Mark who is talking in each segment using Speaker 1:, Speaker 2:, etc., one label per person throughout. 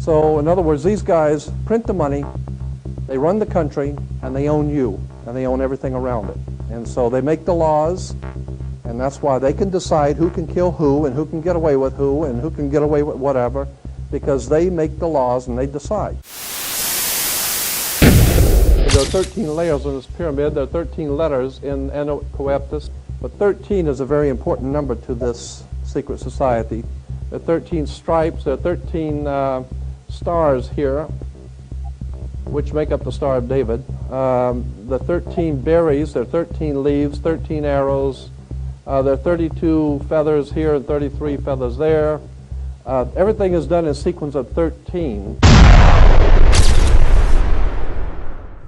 Speaker 1: So in other words, these guys print the money, they run the country, and they own you, and they own everything around it. And so they make the laws, and that's why they can decide who can kill who, and who can get away with who, and who can get away with whatever, because they make the laws and they decide. There are 13 layers in this pyramid. There are 13 letters in Enocoeptus, but 13 is a very important number to this secret society. There are 13 stripes. There are 13 stars here, which make up the Star of David. The 13 berries, there are 13 leaves, 13 arrows. There are 32 feathers here and 33 feathers there. Everything is done in sequence of 13.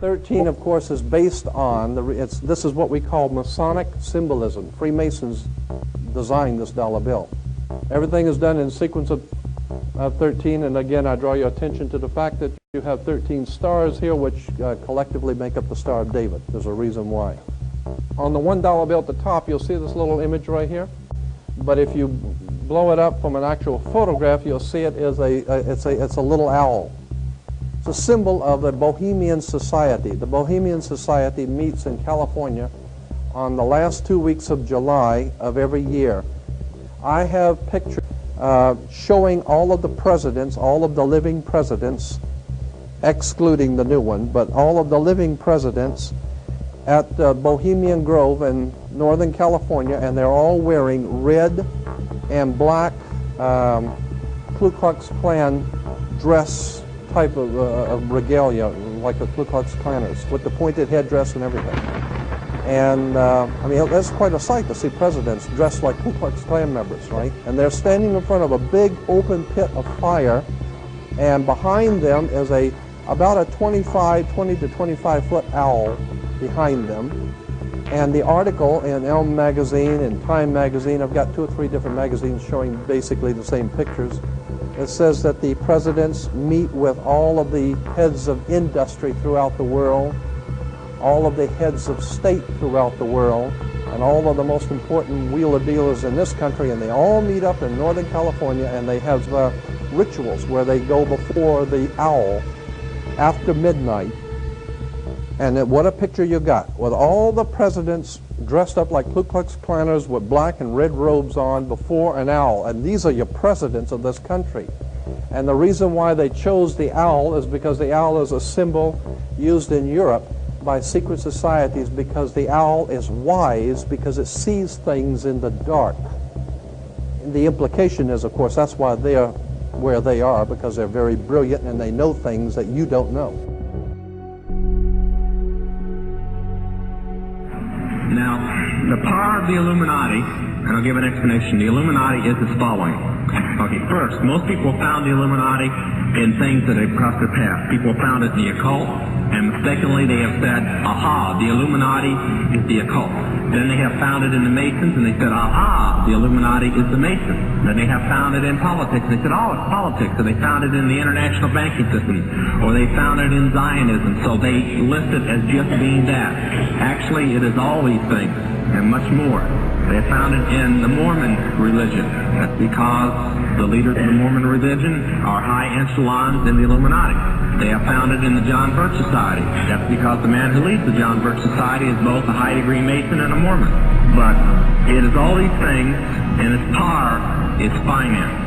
Speaker 1: 13, of course, is based on, this is what we call Masonic symbolism. Freemasons designed this dollar bill. Everything is done in sequence of 13, and again, I draw your attention to the fact that you have 13 stars here, which collectively make up the Star of David. There's a reason why. On the $1 bill at the top, you'll see this little image right here. But if you blow it up from an actual photograph, you'll see it is it's a little owl. It's a symbol of the Bohemian Society. The Bohemian Society meets in California on the last 2 weeks of July of every year. I have pictures showing all of the presidents, all of the living presidents, excluding the new one, but all of the living presidents at Bohemian Grove in Northern California, and they're all wearing red and black Ku Klux Klan dress type of regalia, like the Ku Klux Klanners, with the pointed headdress and everything. And I mean, that's quite a sight to see presidents dressed like Ku Klux Klan members, right? And they're standing in front of a big open pit of fire, and behind them is about a 20 to 25 foot owl behind them. And the article in Elm magazine and Time magazine, I've got 2 or 3 different magazines showing basically the same pictures. It says that the presidents meet with all of the heads of industry throughout the world, all of the heads of state throughout the world, and all of the most important wheeler dealers in this country, and they all meet up in Northern California, and they have rituals where they go before the owl after midnight. And what a picture you got, with all the presidents dressed up like Ku Klux Klanners with black and red robes on before an owl. And these are your presidents of this country. And the reason why they chose the owl is because the owl is a symbol used in Europe by secret societies, because the owl is wise, because it sees things in the dark. And the implication is, of course, that's why they are where they are, because they're very brilliant and they know things that you don't know.
Speaker 2: Now, the power of the Illuminati, and I'll give an explanation. The Illuminati is as following. Okay, first, most people found the Illuminati in things that have crossed their path. People found it in the occult, and mistakenly they have said, aha, the Illuminati is the occult. Then they have found it in the Masons, and they said, aha, the Illuminati is the Masons. Then they have found it in politics, and they said, oh, it's politics. So they found it in the international banking system, or they found it in Zionism. So they list it as just being that. Actually, it is all these things, and much more. They have found it in the Mormon religion. That's because the leaders of the Mormon religion are high echelons in the Illuminati. They have found it in the John Birch Society. That's because the man who leads the John Birch Society is both a high-degree Mason and a Mormon. But it is all these things, and its power is finance.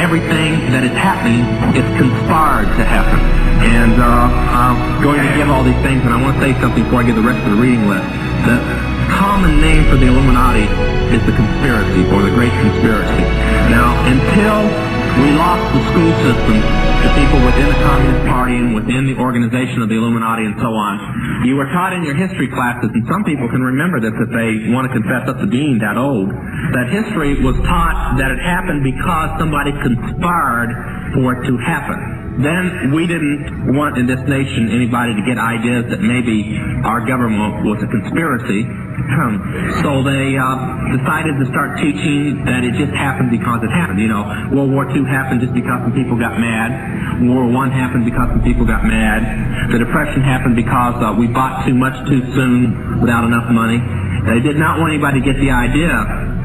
Speaker 2: Everything that is happening is conspired to happen. And I'm going to give all these things, and I want to say something before I give the rest of the reading list. The common name for the Illuminati is the conspiracy, or the Great Conspiracy. Now, until taught the school system to people within the Communist Party and within the organization of the Illuminati and so on. You were taught in your history classes, and some people can remember this if they want to confess up to being that old, that history was taught that it happened because somebody conspired for it to happen. Then we didn't want in this nation anybody to get ideas that maybe our government was a conspiracy. So they decided to start teaching that it just happened because it happened. You know, World War II happened just because some people got mad. World War I happened because some people got mad. The Depression happened because we bought too much too soon without enough money. They did not want anybody to get the idea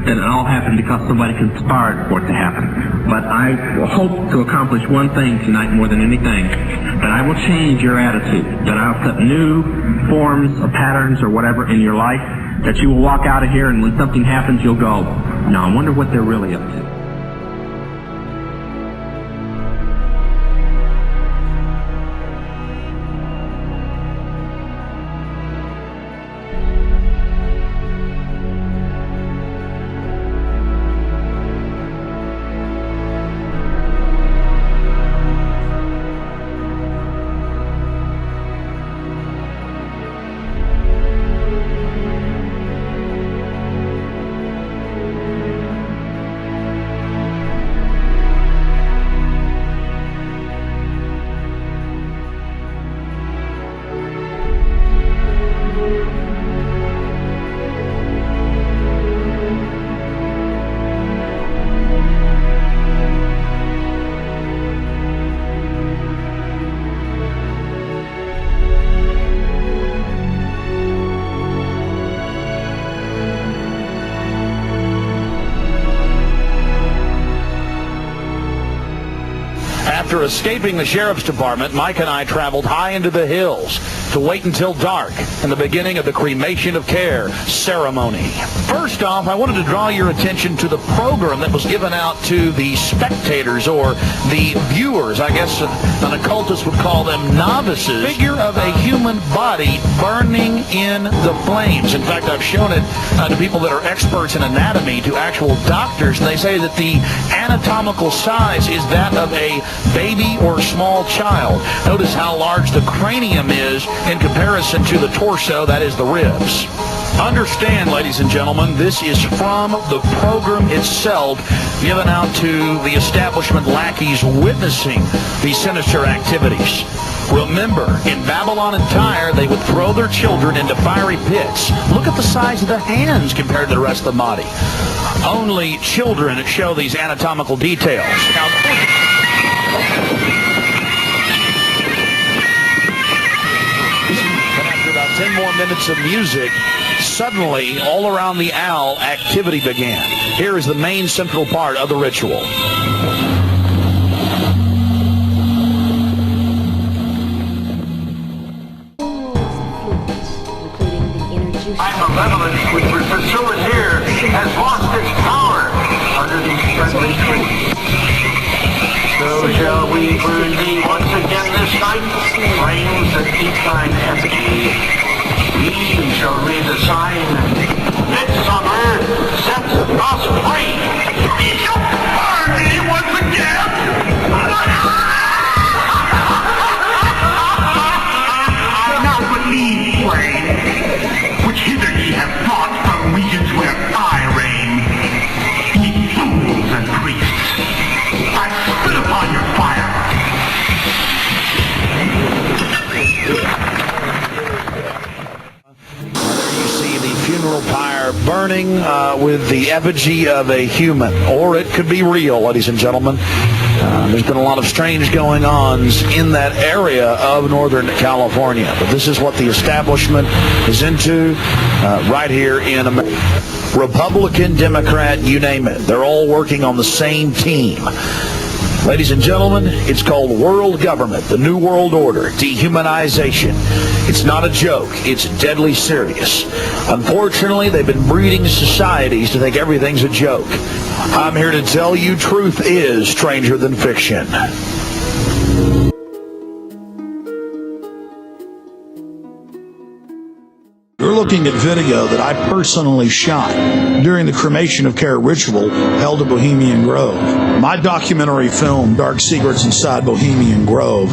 Speaker 2: that it all happened because somebody conspired for it to happen. But I hope to accomplish one thing tonight more than anything, that I will change your attitude, that I'll put new forms or patterns or whatever in your life, that you will walk out of here and when something happens you'll go, no, I wonder what they're really up to.
Speaker 3: After escaping the sheriff's department, Mike and I traveled high into the hills to wait until dark and the beginning of the cremation of care ceremony. First off, I wanted to draw your attention to the program that was given out to the spectators or the viewers. I guess an occultist would call them novices. Figure of a human body burning in the flames. In fact, I've shown it to people that are experts in anatomy, to actual doctors, and they say that the anatomical size is that of a baby or small child. Notice how large the cranium is in comparison to the torso, that is the ribs. Understand, ladies and gentlemen, this is from the program itself given out to the establishment lackeys witnessing these sinister activities. Remember, in Babylon and Tyre, they would throw their children into fiery pits. Look at the size of the hands compared to the rest of the body. Only children show these anatomical details. Now, and after about 10 more minutes of music, suddenly, all around the owl, activity began. Here is the main central part of the ritual.
Speaker 4: I'm malevolence which would pursue us here has lost its power under these friendly trees. So shall we burn thee once again this night, flames that keep thine effigy. We shall read the sign, Midsummer sets us free. We shall burn thee once again. Now believe, flame, which hither ye have brought from regions where I reign. Ye fools and priests, I spit upon your fire.
Speaker 3: There you see the funeral pyre burning with the effigy of a human, or it could be real, ladies and gentlemen. There's been a lot of strange going-ons in that area of Northern California, but this is what the establishment is into right here in America. Republican, Democrat, you name it. They're all working on the same team. Ladies and gentlemen, it's called world government, the New World Order, dehumanization. It's not a joke. It's deadly serious. Unfortunately, they've been breeding societies to think everything's a joke. I'm here to tell you truth is stranger than fiction.
Speaker 5: You're looking at video that I personally shot during the cremation of care ritual held at Bohemian Grove. My documentary film, Dark Secrets Inside Bohemian Grove,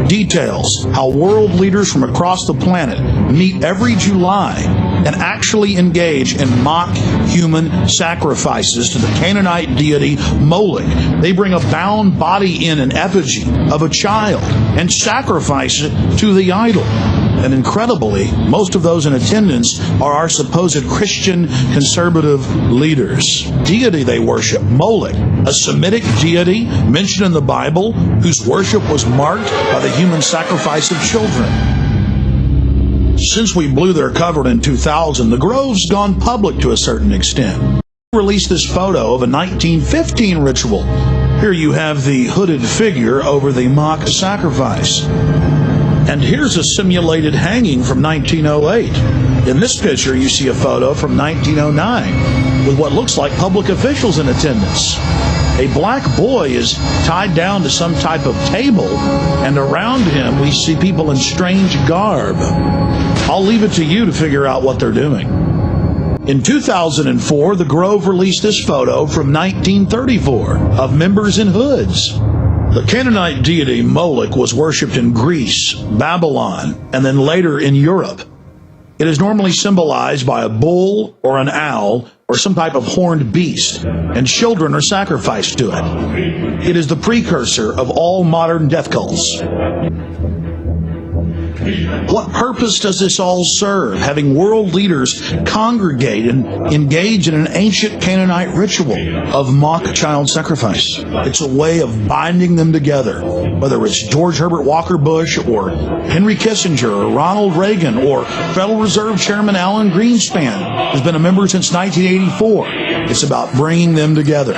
Speaker 5: details how world leaders from across the planet meet every July and actually engage in mock human sacrifices to the Canaanite deity Moloch. They bring a bound body in an effigy of a child and sacrifice it to the idol. And incredibly, most of those in attendance are our supposed Christian conservative leaders. Deity they worship, Moloch, a Semitic deity mentioned in the Bible whose worship was marked by the human sacrifice of children. Since we blew their cover in 2000, the Grove's gone public to a certain extent. We released this photo of a 1915 ritual. Here you have the hooded figure over the mock sacrifice. And here's a simulated hanging from 1908. In this picture, you see a photo from 1909 with what looks like public officials in attendance. A black boy is tied down to some type of table, and around him we see people in strange garb. I'll leave it to you to figure out what they're doing. In 2004, the Grove released this photo from 1934 of members in hoods. The Canaanite deity Moloch was worshipped in Greece, Babylon, and then later in Europe. It is normally symbolized by a bull or an owl or some type of horned beast, and children are sacrificed to it. It is the precursor of all modern death cults. What purpose does this all serve, having world leaders congregate and engage in an ancient Canaanite ritual of mock child sacrifice? It's a way of binding them together, whether it's George Herbert Walker Bush or Henry Kissinger or Ronald Reagan or Federal Reserve Chairman Alan Greenspan, who's been a member since 1984. It's about bringing them together.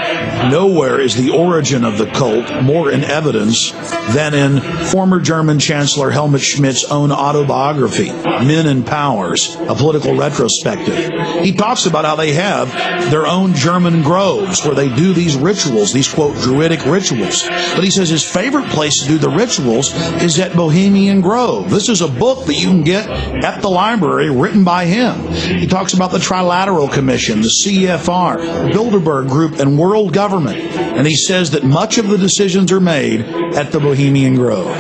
Speaker 5: Nowhere is the origin of the cult more in evidence than in former German Chancellor Helmut Schmidt's own autobiography, Men and Powers, a political retrospective. He talks about how they have their own German groves where they do these rituals, these, quote, druidic rituals. But he says his favorite place to do the rituals is at Bohemian Grove. This is a book that you can get at the library written by him. He talks about the Trilateral Commission, the CFR, Bilderberg Group, and world government. And he says that much of the decisions are made at the Bohemian Grove.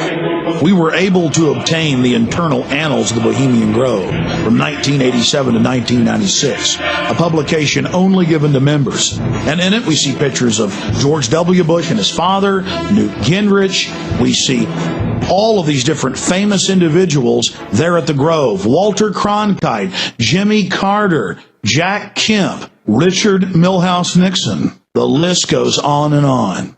Speaker 5: We were able to obtain the internal annals of the Bohemian Grove from 1987 to 1996, a publication only given to members. And in it we see pictures of George W. Bush and his father, Newt Gingrich. We see all of these different famous individuals there at the Grove. Walter Cronkite, Jimmy Carter, Jack Kemp, Richard Milhouse Nixon. The list goes on and on.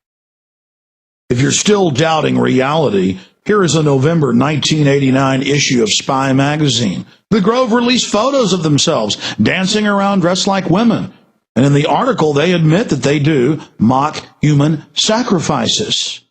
Speaker 5: If you're still doubting reality, here is a November 1989 issue of Spy magazine. The Grove released photos of themselves dancing around dressed like women. And in the article, they admit that they do mock human sacrifices.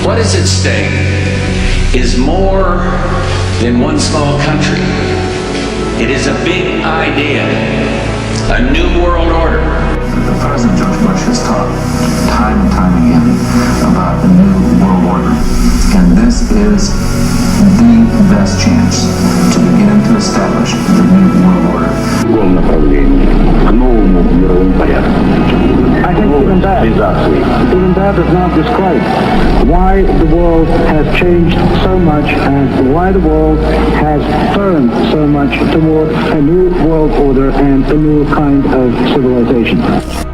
Speaker 6: What is at stake is more than one small country. It is a big idea, a new world order.
Speaker 7: The President George Bush has talked time and time again about the new world order, and this is the best chance to begin to establish the new world order.
Speaker 8: I think even that does not describe why the world has changed so much and why the world has turned so much toward a new world order and a new kind of civilization.